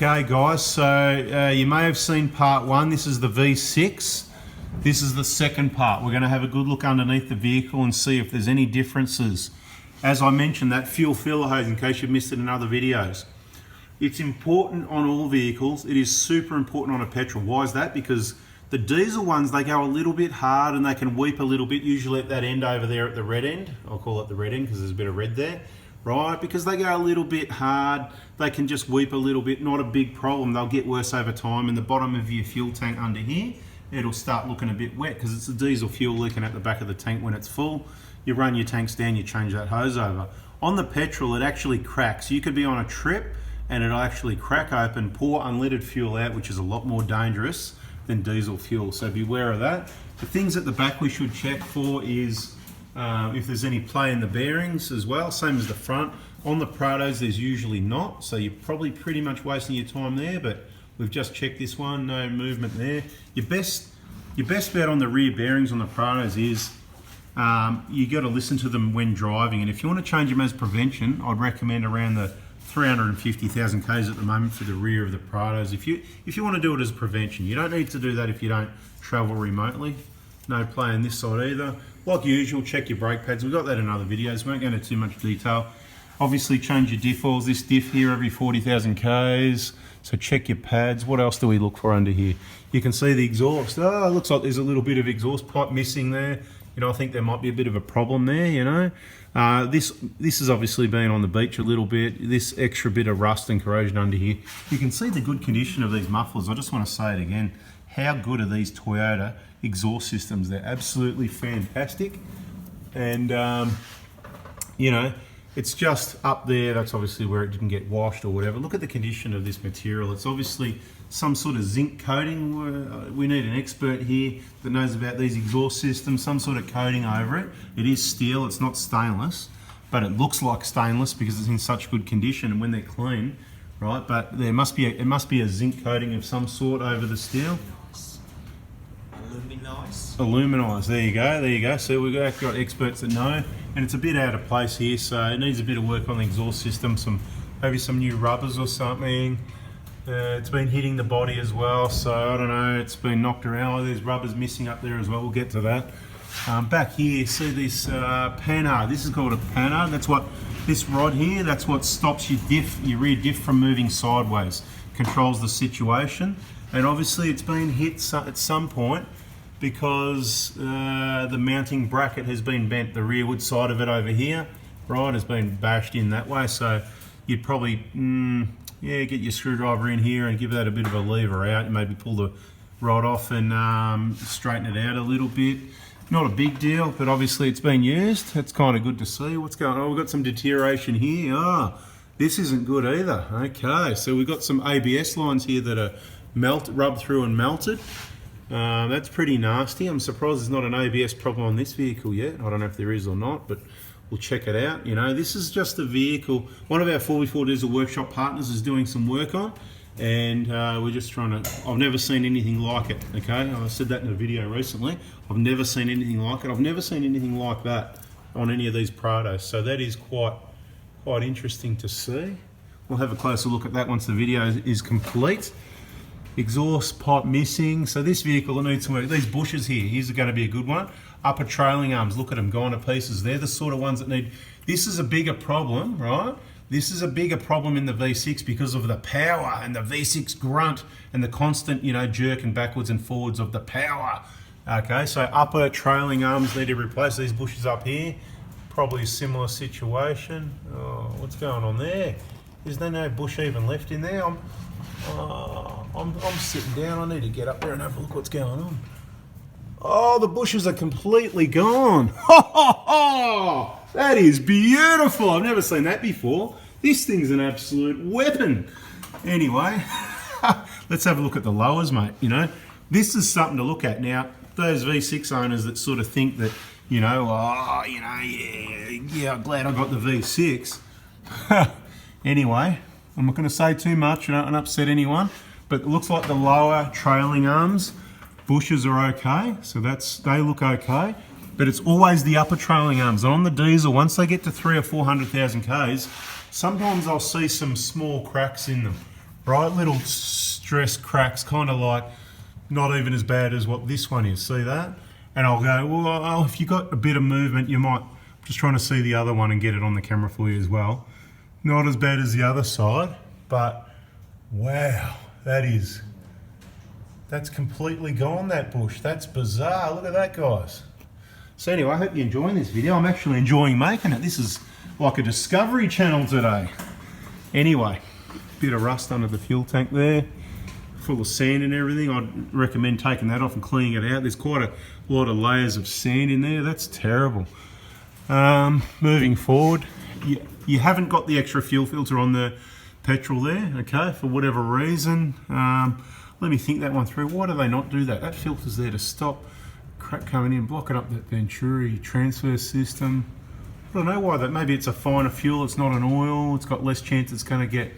Okay guys, so you may have seen part one. This is the V6. This is the second part. We're going to have a good look underneath the vehicle and see if there's any differences. As I mentioned, that fuel filler hose, in case you've missed it in other videos. It's important on all vehicles. It is super important on a petrol. Why is that? Because the diesel ones, they go a little bit hard and they can weep a little bit, usually at that end over there at the red end. I'll call it the red end because there's a bit of red there. Right, because they go a little bit hard, they can just weep a little bit, not a big problem. They'll get worse over time, and the bottom of your fuel tank under here, it'll start looking a bit wet because it's the diesel fuel leaking at the back of the tank when it's full. You run your tanks down, you change that hose over. On the petrol, it actually cracks. You could be on a trip and it'll actually crack open, pour unleaded fuel out, which is a lot more dangerous than diesel fuel, so beware of that. The things at the back we should check for is if there's any play in the bearings as well, same as the front. On the Prados there's usually not, so you're probably pretty much wasting your time there, but we've just checked this one, no movement there. Your best bet on the rear bearings on the Prados is you got to listen to them when driving, and if you want to change them as prevention, I'd recommend around the 350,000 k's at the moment for the rear of the Prados. If you want to do it as prevention, you don't need to do that if you don't travel remotely. No play on this side either. Like usual, check your brake pads. We've got that in other videos. We won't go into too much detail. Obviously, change your diff oils. This diff here every 40,000 k's. So check your pads. What else do we look for under here? You can see the exhaust. Oh, it looks like there's a little bit of exhaust pipe missing there. You know, I think there might be a bit of a problem there, you know. This has obviously been on the beach a little bit. This extra bit of rust and corrosion under here. You can see the good condition of these mufflers. I just want to say it again. How good are these Toyota exhaust systems? They're absolutely fantastic. And, you know, it's just up there. That's obviously where it didn't get washed or whatever. Look at the condition of this material. It's obviously some sort of zinc coating. We need an expert here that knows about these exhaust systems, some sort of coating over it. It is steel, it's not stainless, but it looks like stainless because it's in such good condition and when they're clean, right? But there must be it must be a zinc coating of some sort over the steel. Aluminized, there you go. So we've got experts that know, and it's a bit out of place here, so it needs a bit of work on the exhaust system, maybe some new rubbers or something. It's been hitting the body as well, so I don't know, it's been knocked around. There's rubbers missing up there as well, we'll get to that. Back here, see this panard. This is called a panard. That's what, this rod here, that's what stops your rear diff from moving sideways, controls the situation. And obviously it's been hit at some point because the mounting bracket has been bent. The rearward side of it over here, right, has been bashed in that way. So you'd probably, get your screwdriver in here and give that a bit of a lever out and maybe pull the rod off and straighten it out a little bit. Not a big deal, but obviously it's been used. That's kind of good to see. What's going on? We've got some deterioration here. Oh, this isn't good either. Okay, so we've got some ABS lines here that are rubbed through and melted. That's pretty nasty. I'm surprised there's not an ABS problem on this vehicle yet. I don't know if there is or not, but we'll check it out. You know, this is just a vehicle. One of our 4x4 Diesel workshop partners is doing some work on, and we're just trying to, I've never seen anything like it, okay? I said that in a video recently. I've never seen anything like it. I've never seen anything like that on any of these Prados. So that is quite interesting to see. We'll have a closer look at that once the video is complete. Exhaust pipe missing. So this vehicle needs some work. These bushes here, here's going to be a good one. Upper trailing arms, look at them going to pieces. They're the sort of ones that need, this is a bigger problem, right? This is a bigger problem in the V6 because of the power and the V6 grunt and the constant, you know, jerking backwards and forwards of the power. Okay, so upper trailing arms need to replace these bushes up here. Probably a similar situation. Oh, what's going on there? Is there no bush even left in there? I'm sitting down. I need to get up there and have a look what's going on. Oh, the bushes are completely gone. That is beautiful. I've never seen that before. This thing's an absolute weapon. Anyway, let's have a look at the lowers, mate. You know, this is something to look at. Now, those V6 owners that sort of think that, you know, I'm glad I got the V6. Anyway, I'm not going to say too much. I don't want to upset anyone. But it looks like the lower trailing arms, bushes are okay. So they look okay. But it's always the upper trailing arms. And on the diesel, once they get to 300,000 or 400,000 Ks, sometimes I'll see some small cracks in them. right? Little stress cracks, kind of like not even as bad as what this one is. See that? And I'll go, well, if you got a bit of movement, you might, just trying to see the other one and get it on the camera for you as well. Not as bad as the other side, but wow, that's completely gone, that bush. That's bizarre. Look at that, guys. So anyway, I hope you're enjoying this video. I'm actually enjoying making it. This is like a Discovery Channel today. Anyway, bit of rust under the fuel tank there, full of sand and everything. I'd recommend taking that off and cleaning it out. There's quite a lot of layers of sand in there. That's terrible. Moving forward, you haven't got the extra fuel filter on the petrol there, okay, for whatever reason. Let me think that one through. Why do they not do that? That filter's there to stop crap coming in, blocking up that Venturi transfer system. I don't know why that. Maybe it's a finer fuel, it's not an oil, it's got less chance it's going to get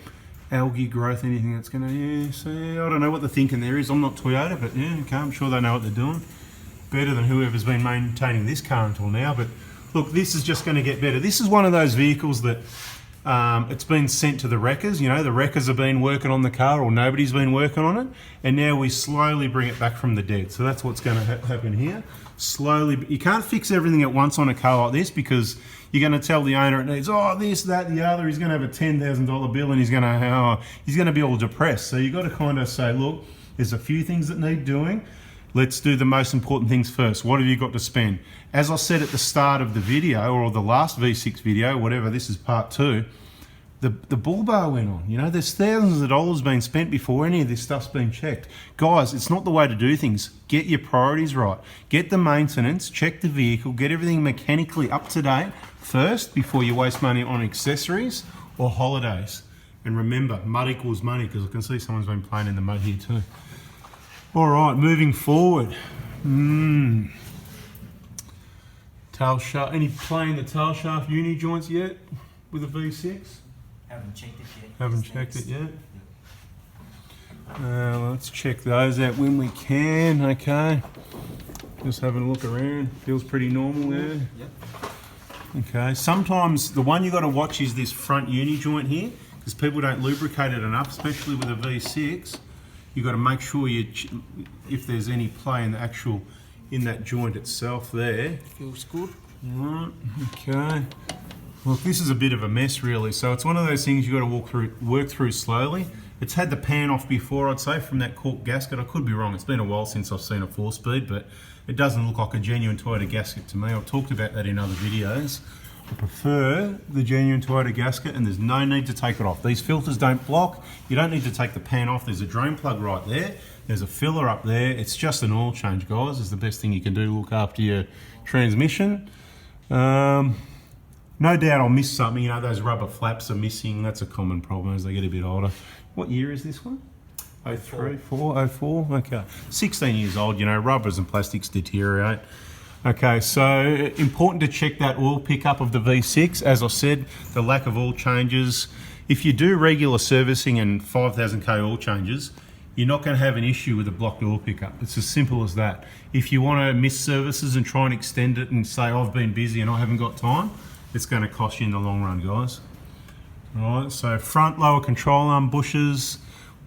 algae growth, anything that's going to, yeah, so I don't know what the thinking there is. I'm not Toyota, but yeah, okay, I'm sure they know what they're doing. Better than whoever's been maintaining this car until now, but look, this is just going to get better. This is one of those vehicles that it's been sent to the wreckers. You know, the wreckers have been working on the car, or nobody's been working on it, and now we slowly bring it back from the dead. So that's what's going to happen here. Slowly, you can't fix everything at once on a car like this, because you're going to tell the owner it needs, oh, this, that, the other. He's going to have a $10,000 bill, and he's going to be all depressed. So you've got to kind of say, look, there's a few things that need doing. Let's do the most important things first. What have you got to spend? As I said at the start of the video, or the last V6 video, whatever, this is part 2, the bull bar went on. You know, there's thousands of dollars being spent before any of this stuff's been checked. Guys, it's not the way to do things. Get your priorities right. Get the maintenance, check the vehicle, get everything mechanically up to date first before you waste money on accessories or holidays. And remember, mud equals money, because I can see someone's been playing in the mud here too. All right, moving forward. Tail shaft. Any playing the tail shaft uni joints yet with a V6? Haven't checked it yet. Haven't checked it yet. Let's check those out when we can. Okay. Just having a look around. Feels pretty normal there. Yep. Okay. Sometimes the one you got to watch is this front uni joint here, because people don't lubricate it enough, especially with a V6. You've got to make sure if there's any play in that joint itself there. Feels good. Right, okay. Look, this is a bit of a mess really. So it's one of those things you've got to work through slowly. It's had the pan off before, I'd say, from that cork gasket. I could be wrong. It's been a while since I've seen a 4-speed, but it doesn't look like a genuine Toyota gasket to me. I've talked about that in other videos. I prefer the genuine Toyota gasket, and there's no need to take it off. These filters don't block. You don't need to take the pan off. There's a drain plug right there. There's a filler up there. It's just an oil change, guys. It's the best thing you can do to look after your transmission. No doubt I'll miss something. You know, those rubber flaps are missing. That's a common problem as they get a bit older. What year is this one? 03, 4, 04? Okay. 16 years old, you know, rubbers and plastics deteriorate. Okay, so important to check that oil pickup of the V6. As I said, the lack of oil changes. If you do regular servicing and 5,000k oil changes, you're not going to have an issue with a blocked oil pickup. It's as simple as that. If you want to miss services and try and extend it and say, I've been busy and I haven't got time, it's going to cost you in the long run, guys. All right, so front lower control arm bushes.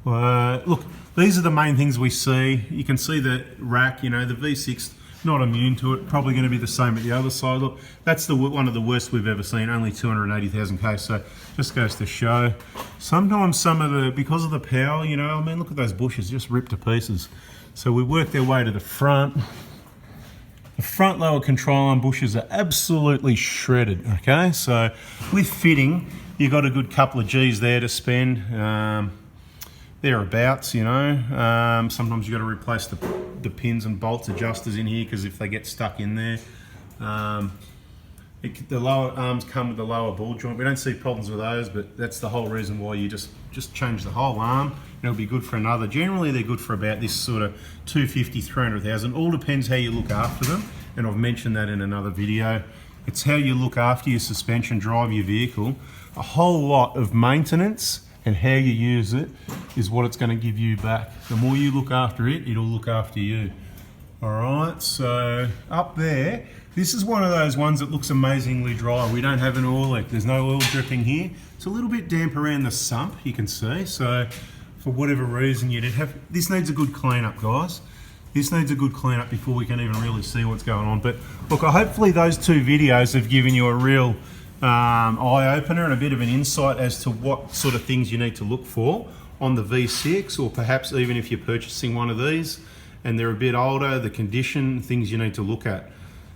Look, these are the main things we see. You can see the rack, you know, the V6, not immune to it. Probably going to be the same at the other side. Look, that's one of the worst we've ever seen, only 280,000k. So just goes to show. Sometimes because of the power, you know, I mean, look at those bushes, just ripped to pieces. So we work their way to the front. The front lower control arm bushes are absolutely shredded, okay? So with fitting, you've got a good couple of G's there to spend. Thereabouts, you know. Sometimes you've got to replace the pins and bolts adjusters in here, because if they get stuck in there. The lower arms come with the lower ball joint. We don't see problems with those, but that's the whole reason why you just change the whole arm, and it'll be good for another. Generally, they're good for about this sort of 250, 300,000. All depends how you look after them, and I've mentioned that in another video. It's how you look after your suspension, drive your vehicle. A whole lot of maintenance and how you use it is what it's going to give you back. The more you look after it, it'll look after you. All right, so up there, this is one of those ones that looks amazingly dry. We don't have an oil leak. There's no oil dripping here. It's a little bit damp around the sump, you can see. So for whatever reason you did have, this needs a good cleanup, guys. This needs a good cleanup before we can even really see what's going on. But look, hopefully those 2 videos have given you a real eye-opener and a bit of an insight as to what sort of things you need to look for on the V6, or perhaps even if you're purchasing one of these and they're a bit older, the condition, things you need to look at.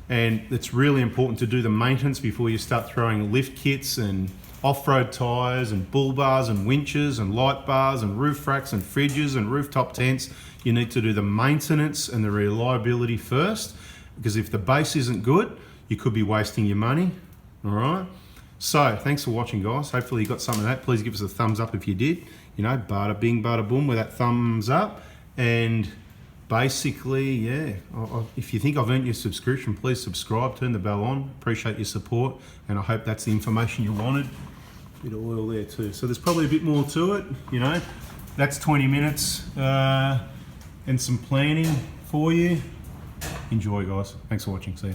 And it's really important to do the maintenance before you start throwing lift kits and off-road tyres and bull bars and winches and light bars and roof racks and fridges and rooftop tents. You need to do the maintenance and the reliability first, because if the base isn't good, you could be wasting your money. All right. So thanks for watching, guys. Hopefully you got some of that. Please give us a thumbs up if you did. You know, bada bing, bada boom with that thumbs up. And basically, yeah, if you think I've earned your subscription, please subscribe, turn the bell on. Appreciate your support, and I hope that's the information you wanted. Bit of oil there too. So there's probably a bit more to it, you know. That's 20 minutes and some planning for you. Enjoy, guys. Thanks for watching. See ya.